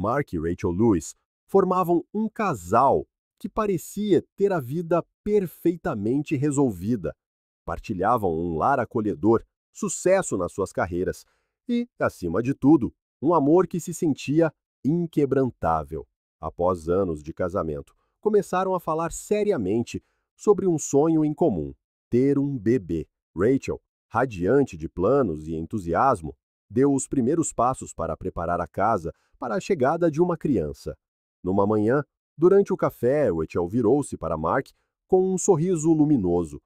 Mark e Rachel Lewis formavam um casal que parecia ter a vida perfeitamente resolvida. Partilhavam um lar acolhedor, sucesso nas suas carreiras e, acima de tudo, um amor que se sentia inquebrantável. Após anos de casamento, começaram a falar seriamente sobre um sonho em comum: ter um bebê. Rachel, radiante de planos e entusiasmo, deu os primeiros passos para preparar a casa para a chegada de uma criança. Numa manhã, durante o café, Rachel virou-se para Mark com um sorriso luminoso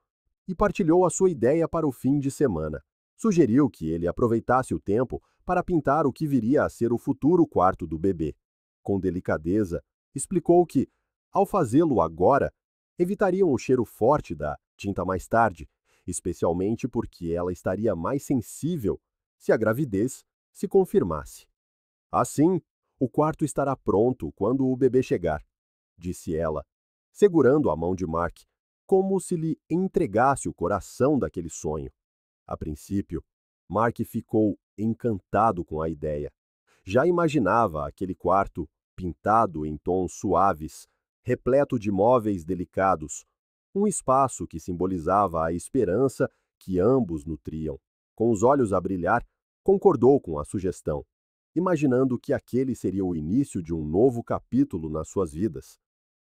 e partilhou a sua ideia para o fim de semana. Sugeriu que ele aproveitasse o tempo para pintar o que viria a ser o futuro quarto do bebê. Com delicadeza, explicou que, ao fazê-lo agora, evitariam o cheiro forte da tinta mais tarde, especialmente porque ela estaria mais sensível se a gravidez se confirmasse. Assim, o quarto estará pronto quando o bebê chegar, disse ela, segurando a mão de Mark, como se lhe entregasse o coração daquele sonho. A princípio, Mark ficou encantado com a ideia. Já imaginava aquele quarto pintado em tons suaves, repleto de móveis delicados, um espaço que simbolizava a esperança que ambos nutriam. Com os olhos a brilhar, concordou com a sugestão, imaginando que aquele seria o início de um novo capítulo nas suas vidas.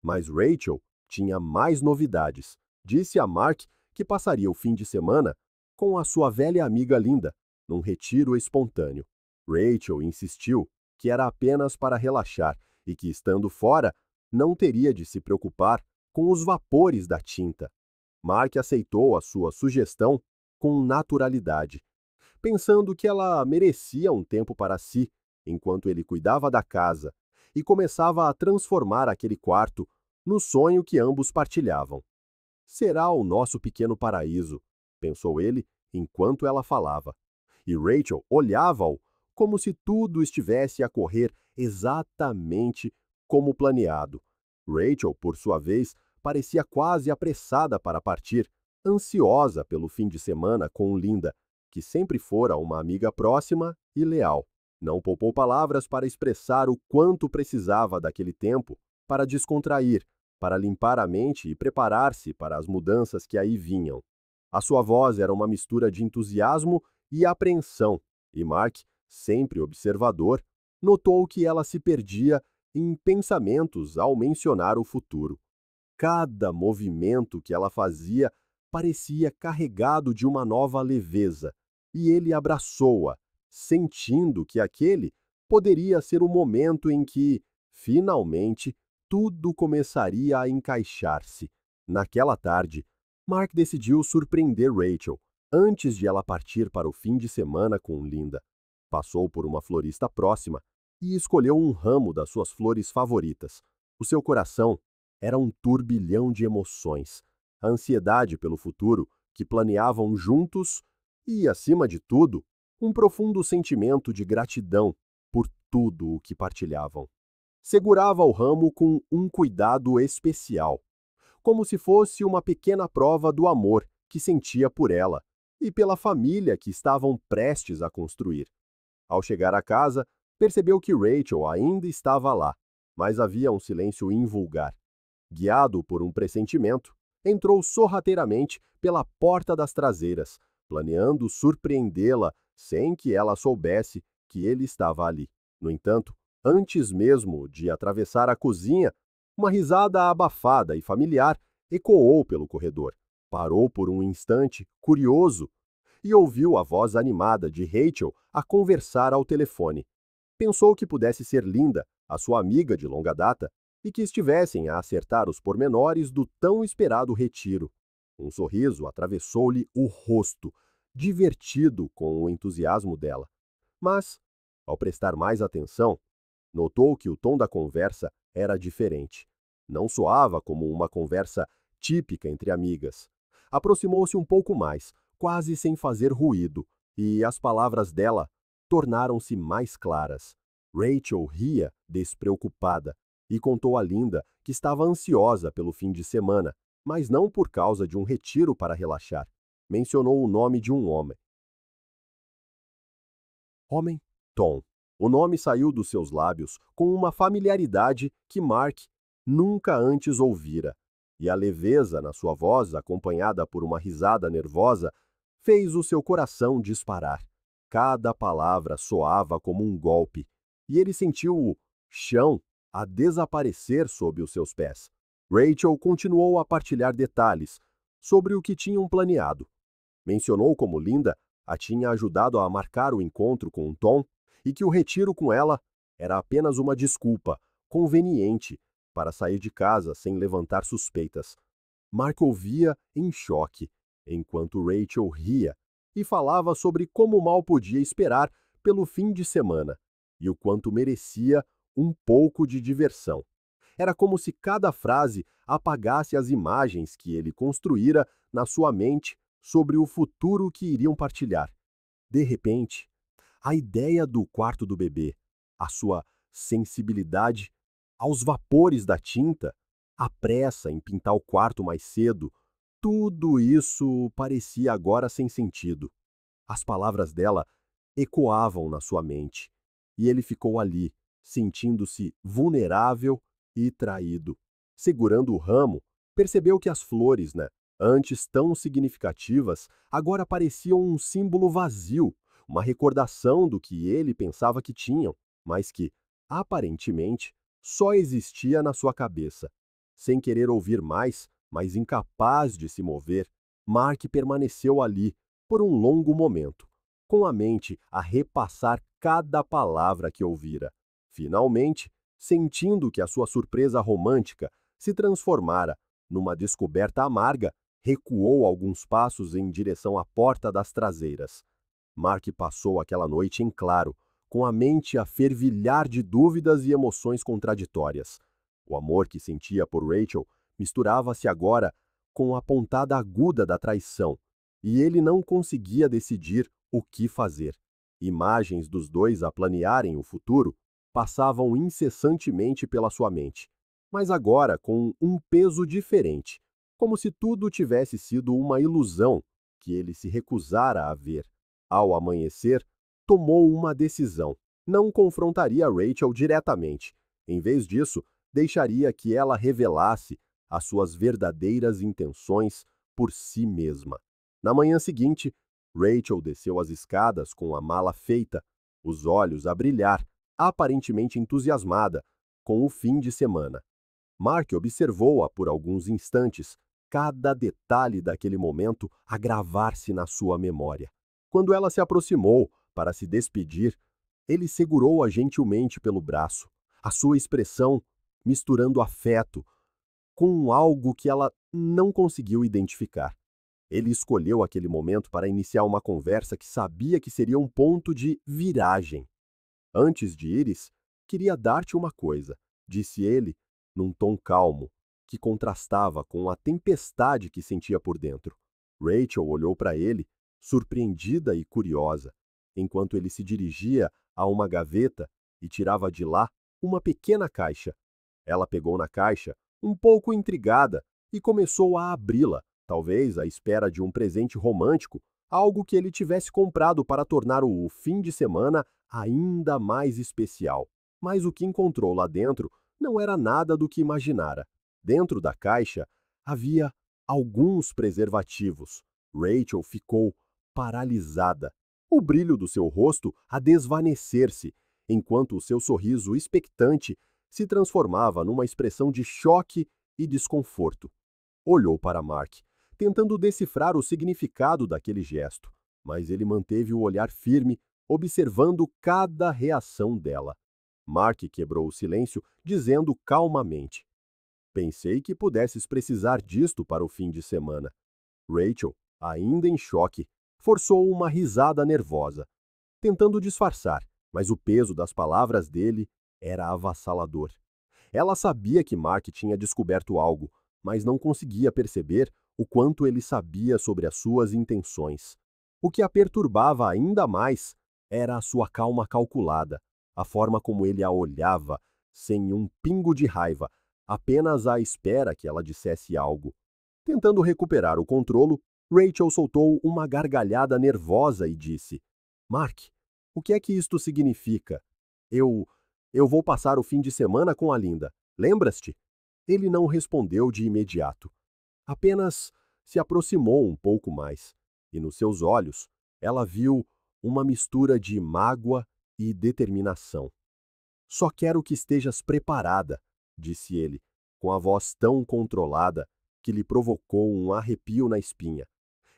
Mas Rachel tinha mais novidades. Disse a Mark que passaria o fim de semana com a sua velha amiga Linda, num retiro espontâneo. Rachel insistiu que era apenas para relaxar e que, estando fora, não teria de se preocupar com os vapores da tinta. Mark aceitou a sua sugestão com naturalidade, pensando que ela merecia um tempo para si, enquanto ele cuidava da casa e começava a transformar aquele quarto no sonho que ambos partilhavam. Será o nosso pequeno paraíso, pensou ele enquanto ela falava. E Rachel olhava-o como se tudo estivesse a correr exatamente como planeado. Rachel, por sua vez, parecia quase apressada para partir, ansiosa pelo fim de semana com Linda, que sempre fora uma amiga próxima e leal. Não poupou palavras para expressar o quanto precisava daquele tempo para descontrair, para limpar a mente e preparar-se para as mudanças que aí vinham. A sua voz era uma mistura de entusiasmo e apreensão, e Mark, sempre observador, notou que ela se perdia em pensamentos ao mencionar o futuro. Cada movimento que ela fazia parecia carregado de uma nova leveza, e ele abraçou-a, sentindo que aquele poderia ser o momento em que, finalmente, tudo começaria a encaixar-se. Naquela tarde, Mark decidiu surpreender Rachel antes de ela partir para o fim de semana com Linda. Passou por uma florista próxima e escolheu um ramo das suas flores favoritas. O seu coração era um turbilhão de emoções, a ansiedade pelo futuro que planeavam juntos e, acima de tudo, um profundo sentimento de gratidão por tudo o que partilhavam. Segurava o ramo com um cuidado especial, como se fosse uma pequena prova do amor que sentia por ela e pela família que estavam prestes a construir. Ao chegar à casa, percebeu que Rachel ainda estava lá, mas havia um silêncio invulgar. Guiado por um pressentimento, entrou sorrateiramente pela porta das traseiras, planeando surpreendê-la sem que ela soubesse que ele estava ali. No entanto, antes mesmo de atravessar a cozinha, uma risada abafada e familiar ecoou pelo corredor. Parou por um instante, curioso, e ouviu a voz animada de Rachel a conversar ao telefone. Pensou que pudesse ser Linda, a sua amiga de longa data, e que estivessem a acertar os pormenores do tão esperado retiro. Um sorriso atravessou-lhe o rosto, divertido com o entusiasmo dela. Mas, ao prestar mais atenção, notou que o tom da conversa era diferente. Não soava como uma conversa típica entre amigas. Aproximou-se um pouco mais, quase sem fazer ruído, e as palavras dela tornaram-se mais claras. Rachel ria, despreocupada, e contou a Linda que estava ansiosa pelo fim de semana, mas não por causa de um retiro para relaxar. Mencionou o nome de um homem. Homem? Tom. O nome saiu dos seus lábios com uma familiaridade que Mark nunca antes ouvira, e a leveza na sua voz, acompanhada por uma risada nervosa, fez o seu coração disparar. Cada palavra soava como um golpe, e ele sentiu o chão a desaparecer sob os seus pés. Rachel continuou a partilhar detalhes sobre o que tinham planeado. Mencionou como Linda a tinha ajudado a marcar o encontro com Tom e que o retiro com ela era apenas uma desculpa conveniente para sair de casa sem levantar suspeitas. Mark ouvia em choque, enquanto Rachel ria e falava sobre como mal podia esperar pelo fim de semana e o quanto merecia um pouco de diversão. Era como se cada frase apagasse as imagens que ele construíra na sua mente sobre o futuro que iriam partilhar. De repente, a ideia do quarto do bebê, a sua sensibilidade aos vapores da tinta, a pressa em pintar o quarto mais cedo, tudo isso parecia agora sem sentido. As palavras dela ecoavam na sua mente, e ele ficou ali, sentindo-se vulnerável e traído. Segurando o ramo, percebeu que as flores, antes tão significativas, agora pareciam um símbolo vazio, uma recordação do que ele pensava que tinham, mas que, aparentemente, só existia na sua cabeça. Sem querer ouvir mais, mas incapaz de se mover, Mark permaneceu ali por um longo momento, com a mente a repassar cada palavra que ouvira. Finalmente, sentindo que a sua surpresa romântica se transformara numa descoberta amarga, recuou alguns passos em direção à porta das traseiras. Mark passou aquela noite em claro, com a mente a fervilhar de dúvidas e emoções contraditórias. O amor que sentia por Rachel misturava-se agora com a pontada aguda da traição, e ele não conseguia decidir o que fazer. Imagens dos dois a planearem o futuro passavam incessantemente pela sua mente, mas agora com um peso diferente, como se tudo tivesse sido uma ilusão que ele se recusara a ver. Ao amanhecer, tomou uma decisão. Não confrontaria Rachel diretamente. Em vez disso, deixaria que ela revelasse as suas verdadeiras intenções por si mesma. Na manhã seguinte, Rachel desceu as escadas com a mala feita, os olhos a brilhar, aparentemente entusiasmada com o fim de semana. Mark observou-a por alguns instantes, cada detalhe daquele momento a gravar-se na sua memória. Quando ela se aproximou para se despedir, ele segurou-a gentilmente pelo braço, a sua expressão misturando afeto com algo que ela não conseguiu identificar. Ele escolheu aquele momento para iniciar uma conversa que sabia que seria um ponto de viragem. Antes de ires, queria dar-te uma coisa, disse ele, num tom calmo, que contrastava com a tempestade que sentia por dentro. Rachel olhou para ele, surpreendida e curiosa, enquanto ele se dirigia a uma gaveta e tirava de lá uma pequena caixa. Ela pegou na caixa, um pouco intrigada, e começou a abri-la, talvez à espera de um presente romântico, algo que ele tivesse comprado para tornar o fim de semana ainda mais especial. Mas o que encontrou lá dentro não era nada do que imaginara. Dentro da caixa havia alguns preservativos. Rachel ficou paralisada, o brilho do seu rosto a desvanecer-se, enquanto o seu sorriso expectante se transformava numa expressão de choque e desconforto. Olhou para Mark, tentando decifrar o significado daquele gesto, mas ele manteve o olhar firme, observando cada reação dela. Mark quebrou o silêncio, dizendo calmamente: "Pensei que pudesses precisar disto para o fim de semana." Rachel, ainda em choque, forçou uma risada nervosa, tentando disfarçar, mas o peso das palavras dele era avassalador. Ela sabia que Mark tinha descoberto algo, mas não conseguia perceber o quanto ele sabia sobre as suas intenções. O que a perturbava ainda mais era a sua calma calculada, a forma como ele a olhava, sem um pingo de raiva, apenas à espera que ela dissesse algo. Tentando recuperar o controlo, Rachel soltou uma gargalhada nervosa e disse: "Mark, o que é que isto significa?" Eu, eu vou passar o fim de semana com a Linda. Lembras-te? Ele não respondeu de imediato. Apenas se aproximou um pouco mais, e nos seus olhos ela viu uma mistura de mágoa e determinação. Só quero que estejas preparada, disse ele, com a voz tão controlada que lhe provocou um arrepio na espinha.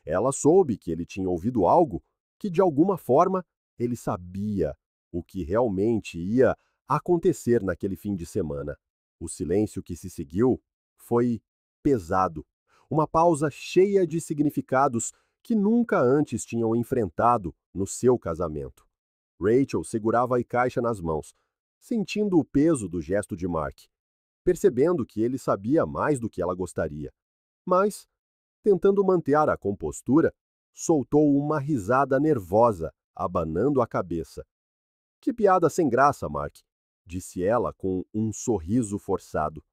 Ela soube que ele tinha ouvido algo que, de alguma forma, ele sabia o que realmente ia acontecer naquele fim de semana. O silêncio que se seguiu foi pesado, uma pausa cheia de significados que nunca antes tinham enfrentado no seu casamento. Rachel segurava a caixa nas mãos, sentindo o peso do gesto de Mark, percebendo que ele sabia mais do que ela gostaria. Mas, tentando manter a compostura, soltou uma risada nervosa, abanando a cabeça. Que piada sem graça, Mark, disse ela com um sorriso forçado.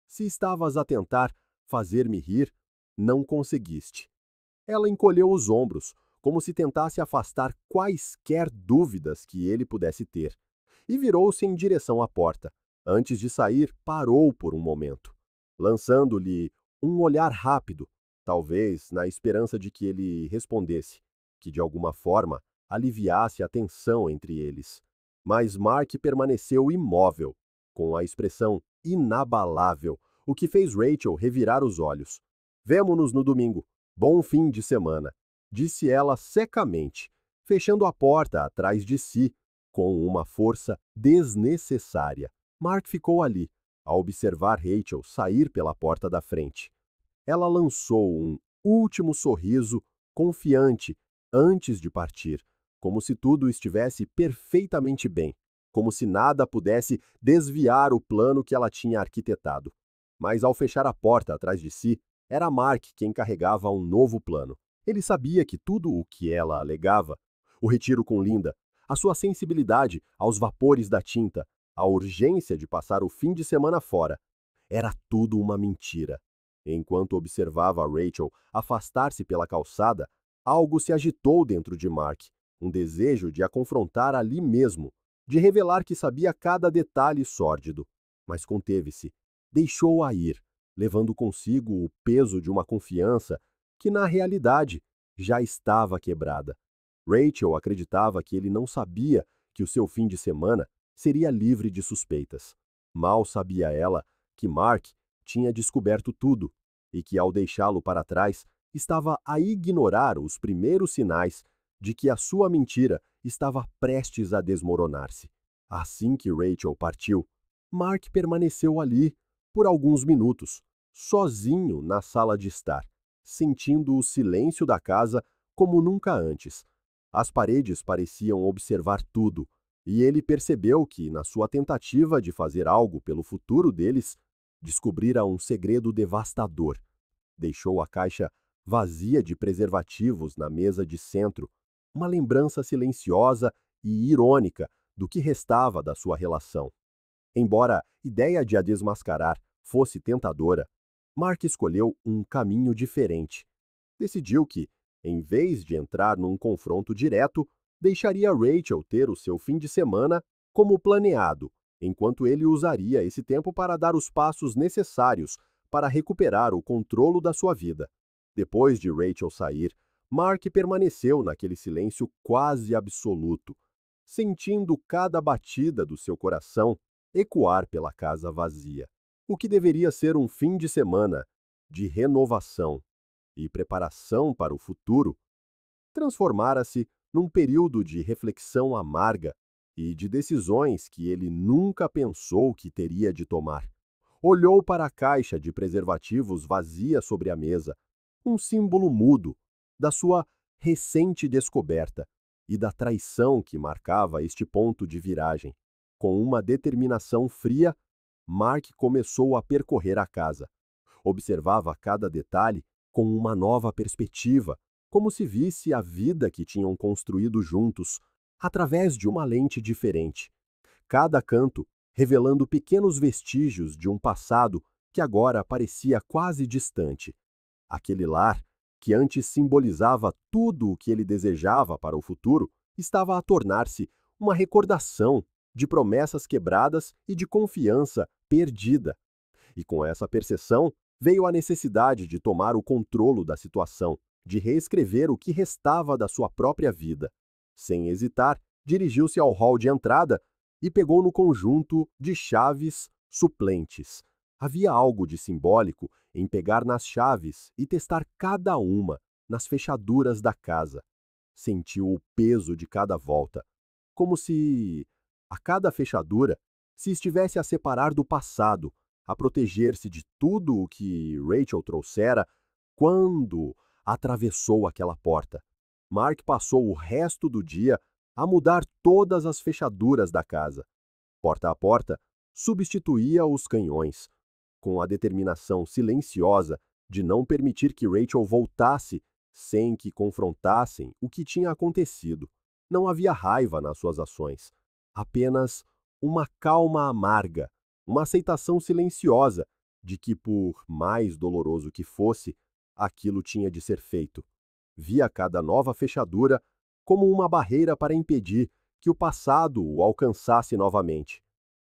Se estavas a tentar fazer-me rir, não conseguiste. Ela encolheu os ombros, como se tentasse afastar quaisquer dúvidas que ele pudesse ter, e virou-se em direção à porta. Antes de sair, parou por um momento, lançando-lhe um olhar rápido, talvez na esperança de que ele respondesse, que de alguma forma aliviasse a tensão entre eles. Mas Mark permaneceu imóvel, com a expressão inabalável, o que fez Rachel revirar os olhos. Vemo-nos no domingo. Bom fim de semana, disse ela secamente, fechando a porta atrás de si, com uma força desnecessária. Mark ficou ali, a observar Rachel sair pela porta da frente. Ela lançou um último sorriso confiante antes de partir, como se tudo estivesse perfeitamente bem, como se nada pudesse desviar o plano que ela tinha arquitetado. Mas ao fechar a porta atrás de si, era Mark quem carregava um novo plano. Ele sabia que tudo o que ela alegava, o retiro com Linda, a sua sensibilidade aos vapores da tinta, a urgência de passar o fim de semana fora, era tudo uma mentira. Enquanto observava Rachel afastar-se pela calçada, algo se agitou dentro de Mark, um desejo de a confrontar ali mesmo, de revelar que sabia cada detalhe sórdido. Mas conteve-se, deixou-a ir, levando consigo o peso de uma confiança que, na realidade, já estava quebrada. Rachel acreditava que ele não sabia que o seu fim de semana seria livre de suspeitas. Mal sabia ela que Mark tinha descoberto tudo e que, ao deixá-lo para trás, estava a ignorar os primeiros sinais de que a sua mentira estava prestes a desmoronar-se. Assim que Rachel partiu, Mark permaneceu ali por alguns minutos, sozinho na sala de estar, sentindo o silêncio da casa como nunca antes. As paredes pareciam observar tudo, e ele percebeu que, na sua tentativa de fazer algo pelo futuro deles, descobrira um segredo devastador. Deixou a caixa vazia de preservativos na mesa de centro, uma lembrança silenciosa e irônica do que restava da sua relação. Embora a ideia de a desmascarar fosse tentadora, Mark escolheu um caminho diferente. Decidiu que, em vez de entrar num confronto direto, deixaria Rachel ter o seu fim de semana como planeado, enquanto ele usaria esse tempo para dar os passos necessários para recuperar o controle da sua vida. Depois de Rachel sair, Mark permaneceu naquele silêncio quase absoluto, sentindo cada batida do seu coração ecoar pela casa vazia. O que deveria ser um fim de semana de renovação e preparação para o futuro, transformara-se num período de reflexão amarga e de decisões que ele nunca pensou que teria de tomar. Olhou para a caixa de preservativos vazia sobre a mesa, um símbolo mudo da sua recente descoberta e da traição que marcava este ponto de viragem. Com uma determinação fria, Mark começou a percorrer a casa. Observava cada detalhe com uma nova perspectiva, como se visse a vida que tinham construído juntos, através de uma lente diferente. Cada canto revelando pequenos vestígios de um passado que agora parecia quase distante. Aquele lar, que antes simbolizava tudo o que ele desejava para o futuro, estava a tornar-se uma recordação de promessas quebradas e de confiança perdida. E com essa percepção, veio a necessidade de tomar o controle da situação, de reescrever o que restava da sua própria vida. Sem hesitar, dirigiu-se ao hall de entrada e pegou no conjunto de chaves suplentes. Havia algo de simbólico em pegar nas chaves e testar cada uma nas fechaduras da casa. Sentiu o peso de cada volta, como se, a cada fechadura, se estivesse a separar do passado, a proteger-se de tudo o que Rachel trouxera quando atravessou aquela porta. Mark passou o resto do dia a mudar todas as fechaduras da casa. Porta a porta, substituía os canhões, com a determinação silenciosa de não permitir que Rachel voltasse sem que confrontassem o que tinha acontecido. Não havia raiva nas suas ações, apenas uma calma amarga, uma aceitação silenciosa de que, por mais doloroso que fosse, aquilo tinha de ser feito. Via cada nova fechadura como uma barreira para impedir que o passado o alcançasse novamente.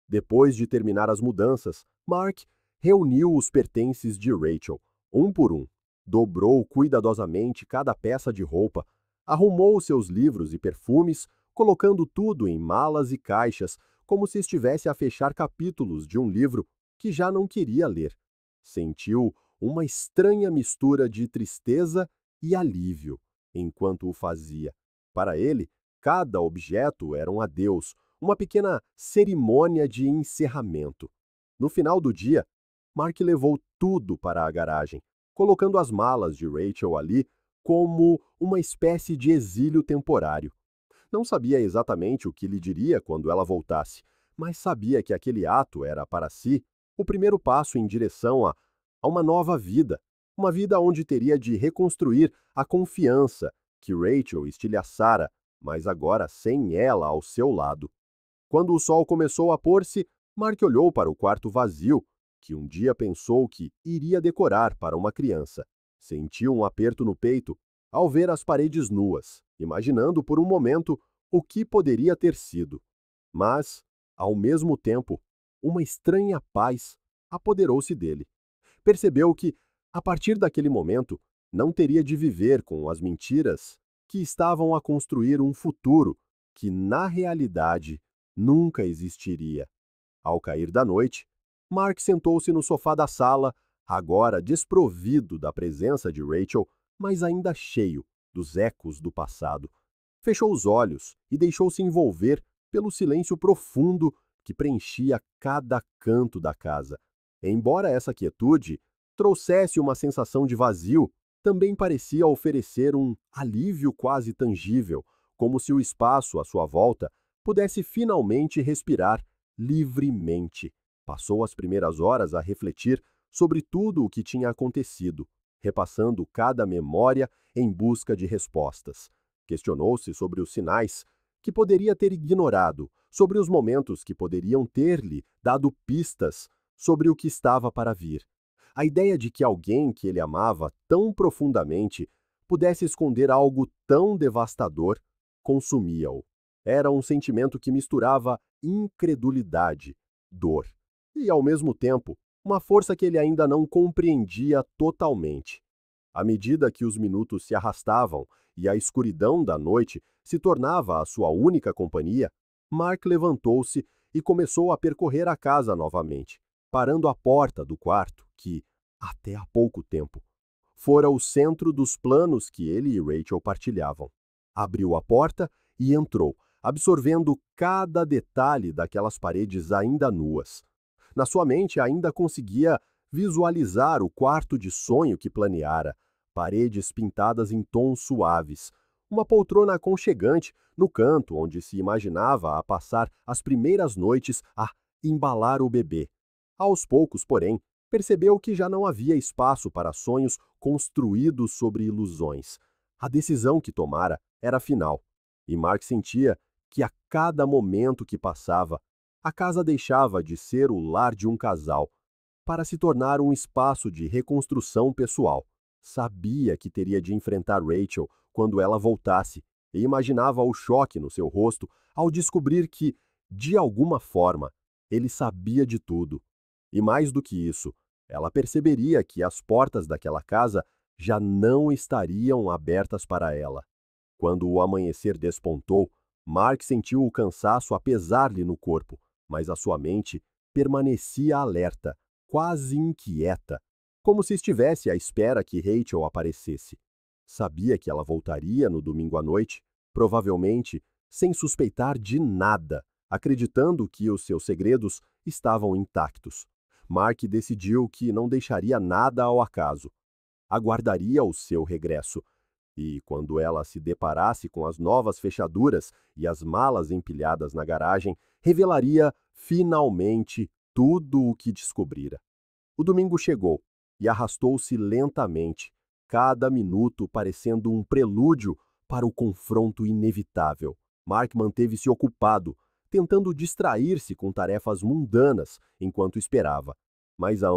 Depois de terminar as mudanças, Mark reuniu os pertences de Rachel, um por um, dobrou cuidadosamente cada peça de roupa, arrumou seus livros e perfumes, colocando tudo em malas e caixas, como se estivesse a fechar capítulos de um livro que já não queria ler. Sentiu uma estranha mistura de tristeza e alívio enquanto o fazia. Para ele, cada objeto era um adeus, uma pequena cerimônia de encerramento. No final do dia, Mark levou tudo para a garagem, colocando as malas de Rachel ali como uma espécie de exílio temporário. Não sabia exatamente o que lhe diria quando ela voltasse, mas sabia que aquele ato era, para si, o primeiro passo em direção a uma nova vida, uma vida onde teria de reconstruir a confiança que Rachel estilhaçara, mas agora sem ela ao seu lado. Quando o sol começou a pôr-se, Mark olhou para o quarto vazio, que um dia pensou que iria decorar para uma criança. Sentiu um aperto no peito ao ver as paredes nuas, imaginando por um momento o que poderia ter sido. Mas, ao mesmo tempo, uma estranha paz apoderou-se dele. Percebeu que, a partir daquele momento, não teria de viver com as mentiras que estavam a construir um futuro que, na realidade, nunca existiria. Ao cair da noite, Mark sentou-se no sofá da sala, agora desprovido da presença de Rachel, mas ainda cheio dos ecos do passado. Fechou os olhos e deixou-se envolver pelo silêncio profundo que preenchia cada canto da casa. Embora essa quietude trouxesse uma sensação de vazio, também parecia oferecer um alívio quase tangível, como se o espaço à sua volta pudesse finalmente respirar livremente. Passou as primeiras horas a refletir sobre tudo o que tinha acontecido, repassando cada memória em busca de respostas. Questionou-se sobre os sinais que poderia ter ignorado, sobre os momentos que poderiam ter-lhe dado pistas sobre o que estava para vir. A ideia de que alguém que ele amava tão profundamente pudesse esconder algo tão devastador consumia-o. Era um sentimento que misturava incredulidade, dor e, ao mesmo tempo, uma força que ele ainda não compreendia totalmente. À medida que os minutos se arrastavam e a escuridão da noite se tornava a sua única companhia, Mark levantou-se e começou a percorrer a casa novamente, parando à porta do quarto que, até há pouco tempo, fora o centro dos planos que ele e Rachel partilhavam. Abriu a porta e entrou, absorvendo cada detalhe daquelas paredes ainda nuas. Na sua mente ainda conseguia visualizar o quarto de sonho que planeara, paredes pintadas em tons suaves, uma poltrona aconchegante no canto onde se imaginava a passar as primeiras noites a embalar o bebê. Aos poucos, porém, percebeu que já não havia espaço para sonhos construídos sobre ilusões. A decisão que tomara era final, e Mark sentia que a cada momento que passava, a casa deixava de ser o lar de um casal para se tornar um espaço de reconstrução pessoal. Sabia que teria de enfrentar Rachel quando ela voltasse e imaginava o choque no seu rosto ao descobrir que De alguma forma, ele sabia de tudo. E mais do que isso, ela perceberia que as portas daquela casa já não estariam abertas para ela. Quando o amanhecer despontou, Mark sentiu o cansaço a pesar-lhe no corpo, mas a sua mente permanecia alerta, quase inquieta, como se estivesse à espera que Rachel aparecesse. Sabia que ela voltaria no domingo à noite, provavelmente sem suspeitar de nada, acreditando que os seus segredos estavam intactos. Mark decidiu que não deixaria nada ao acaso. Aguardaria o seu regresso. E, quando ela se deparasse com as novas fechaduras e as malas empilhadas na garagem, revelaria finalmente tudo o que descobrira. O domingo chegou e arrastou-se lentamente, cada minuto parecendo um prelúdio para o confronto inevitável. Mark manteve-se ocupado, tentando distrair-se com tarefas mundanas enquanto esperava. Mas a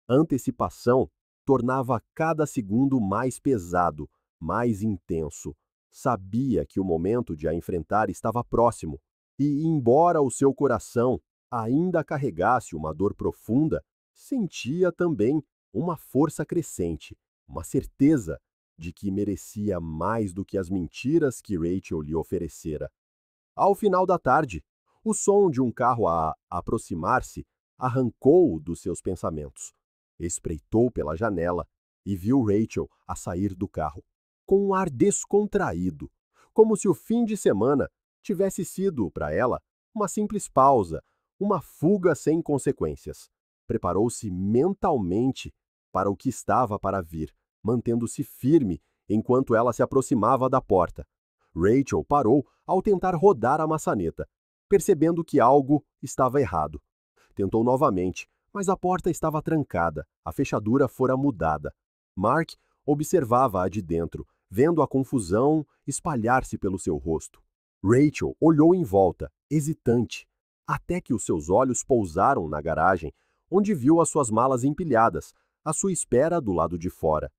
antecipação tornava cada segundo mais pesado, mais intenso. Sabia que o momento de a enfrentar estava próximo, e, embora o seu coração ainda carregasse uma dor profunda, sentia também uma força crescente, uma certeza de que merecia mais do que as mentiras que Rachel lhe oferecera. Ao final da tarde, o som de um carro a aproximar-se arrancou-o dos seus pensamentos. Espreitou pela janela e viu Rachel a sair do carro, com um ar descontraído, como se o fim de semana tivesse sido, para ela, uma simples pausa, uma fuga sem consequências. Preparou-se mentalmente para o que estava para vir, mantendo-se firme enquanto ela se aproximava da porta. Rachel parou ao tentar rodar a maçaneta, percebendo que algo estava errado. Tentou novamente, mas a porta estava trancada, a fechadura fora mudada. Mark observava-a de dentro, vendo a confusão espalhar-se pelo seu rosto. Rachel olhou em volta, hesitante, até que os seus olhos pousaram na garagem, onde viu as suas malas empilhadas, à sua espera do lado de fora.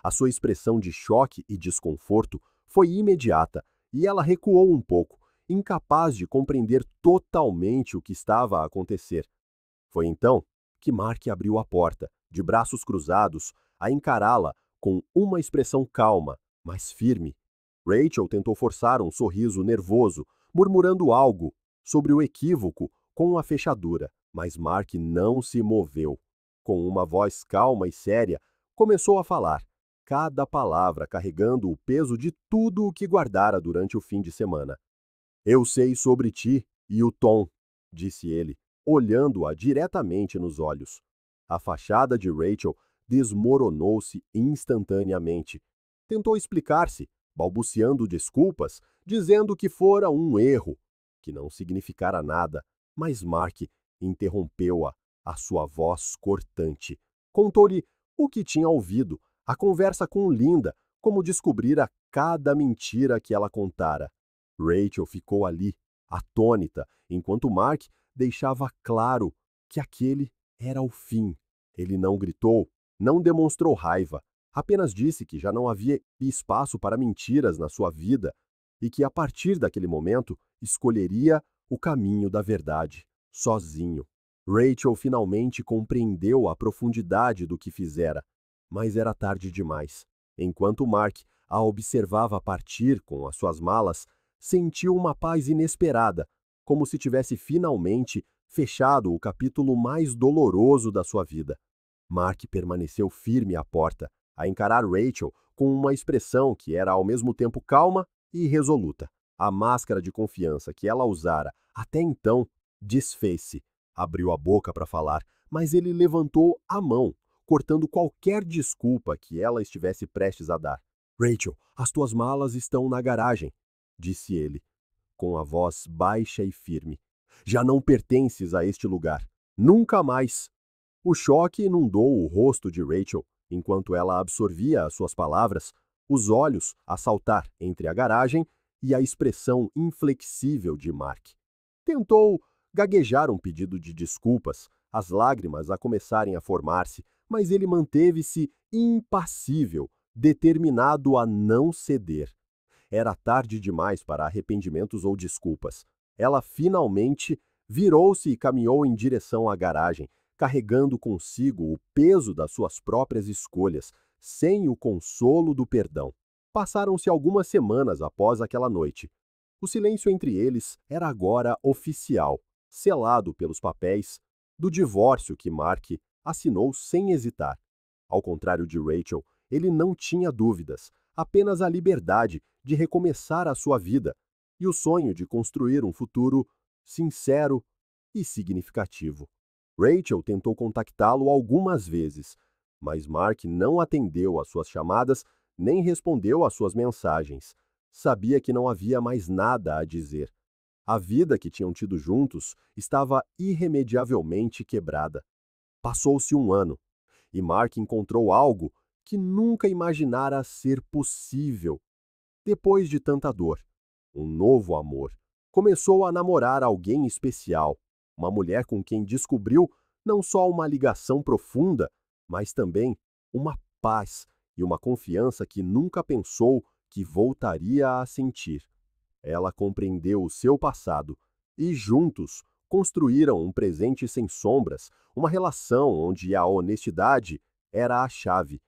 A sua expressão de choque e desconforto foi imediata, e ela recuou um pouco, incapaz de compreender totalmente o que estava a acontecer. Foi então que Mark abriu a porta, de braços cruzados, a encará-la com uma expressão calma, mas firme. Rachel tentou forçar um sorriso nervoso, murmurando algo sobre o equívoco com a fechadura, mas Mark não se moveu. Com uma voz calma e séria, começou a falar, cada palavra carregando o peso de tudo o que guardara durante o fim de semana. Eu sei sobre ti e o Tom, disse ele, olhando-a diretamente nos olhos. A fachada de Rachel desmoronou-se instantaneamente. Tentou explicar-se, balbuciando desculpas, dizendo que fora um erro, que não significara nada, mas Mark interrompeu-a, a sua voz cortante. Contou-lhe o que tinha ouvido, a conversa com Linda, como descobrira cada mentira que ela contara. Rachel ficou ali, atônita, enquanto Mark deixava claro que aquele era o fim. Ele não gritou, não demonstrou raiva, apenas disse que já não havia espaço para mentiras na sua vida e que, a partir daquele momento, escolheria o caminho da verdade, sozinho. Rachel finalmente compreendeu a profundidade do que fizera, mas era tarde demais. Enquanto Mark a observava partir com as suas malas, sentiu uma paz inesperada, como se tivesse finalmente fechado o capítulo mais doloroso da sua vida. Mark permaneceu firme à porta, a encarar Rachel com uma expressão que era ao mesmo tempo calma e resoluta. A máscara de confiança que ela usara até então desfez-se. Abriu a boca para falar, mas ele levantou a mão, cortando qualquer desculpa que ela estivesse prestes a dar. Rachel, as tuas malas estão na garagem, disse ele, com a voz baixa e firme. Já não pertences a este lugar. Nunca mais. O choque inundou o rosto de Rachel, enquanto ela absorvia as suas palavras, os olhos a saltar entre a garagem e a expressão inflexível de Mark. Tentou gaguejar um pedido de desculpas, as lágrimas a começarem a formar-se, mas ele manteve-se impassível, determinado a não ceder. Era tarde demais para arrependimentos ou desculpas. ela finalmente virou-se e caminhou em direção à garagem, carregando consigo o peso das suas próprias escolhas, sem o consolo do perdão. Passaram-se algumas semanas após aquela noite. O silêncio entre eles era agora oficial, selado pelos papéis do divórcio que Mark assinou sem hesitar. Ao contrário de Rachel, ele não tinha dúvidas, apenas a liberdade de recomeçar a sua vida e o sonho de construir um futuro sincero e significativo. Rachel tentou contactá-lo algumas vezes, mas Mark não atendeu às suas chamadas nem respondeu às suas mensagens. Sabia que não havia mais nada a dizer. A vida que tinham tido juntos estava irremediavelmente quebrada. Passou-se um ano, e Mark encontrou algo que nunca imaginara ser possível. Depois de tanta dor, um novo amor. Começou a namorar alguém especial, uma mulher com quem descobriu não só uma ligação profunda, mas também uma paz e uma confiança que nunca pensou que voltaria a sentir. Ela compreendeu o seu passado e, juntos, construíram um presente sem sombras, uma relação onde a honestidade era a chave.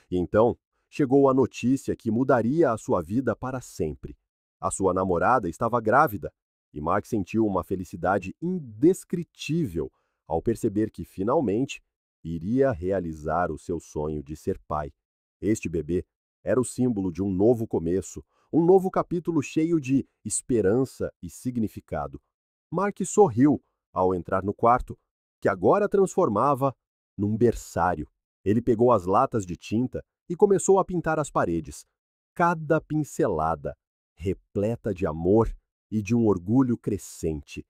E então, chegou a notícia que mudaria a sua vida para sempre. A sua namorada estava grávida, e Mark sentiu uma felicidade indescritível ao perceber que, finalmente, iria realizar o seu sonho de ser pai. Este bebê era o símbolo de um novo começo, um novo capítulo cheio de esperança e significado. Mark sorriu ao entrar no quarto, que agora transformava num berçário. Ele pegou as latas de tinta e começou a pintar as paredes. Cada pincelada, repleta de amor e de um orgulho crescente.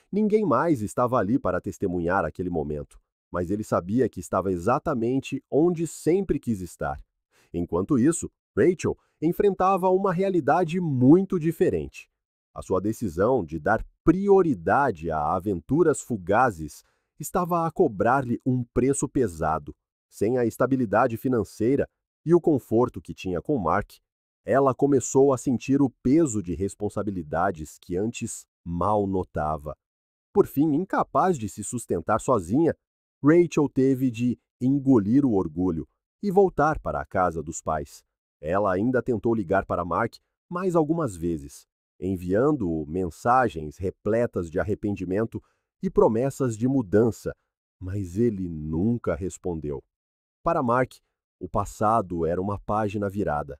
Ninguém mais estava ali para testemunhar aquele momento, mas ele sabia que estava exatamente onde sempre quis estar. Enquanto isso, Rachel enfrentava uma realidade muito diferente. A sua decisão de dar prioridade a aventuras fugazes estava a cobrar-lhe um preço pesado. Sem a estabilidade financeira e o conforto que tinha com Mark, ela começou a sentir o peso de responsabilidades que antes mal notava. Por fim, incapaz de se sustentar sozinha, Rachel teve de engolir o orgulho e voltar para a casa dos pais. Ela ainda tentou ligar para Mark mais algumas vezes, enviando mensagens repletas de arrependimento e promessas de mudança, mas ele nunca respondeu. Para Mark, o passado era uma página virada.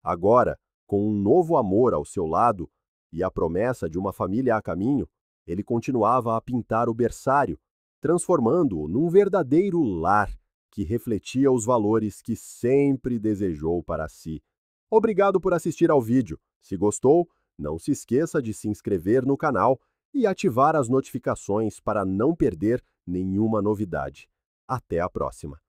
Agora, com um novo amor ao seu lado e a promessa de uma família a caminho, ele continuava a pintar o berçário, transformando-o num verdadeiro lar que refletia os valores que sempre desejou para si. Obrigado por assistir ao vídeo. Se gostou, não se esqueça de se inscrever no canal e ativar as notificações para não perder nenhuma novidade. Até a próxima!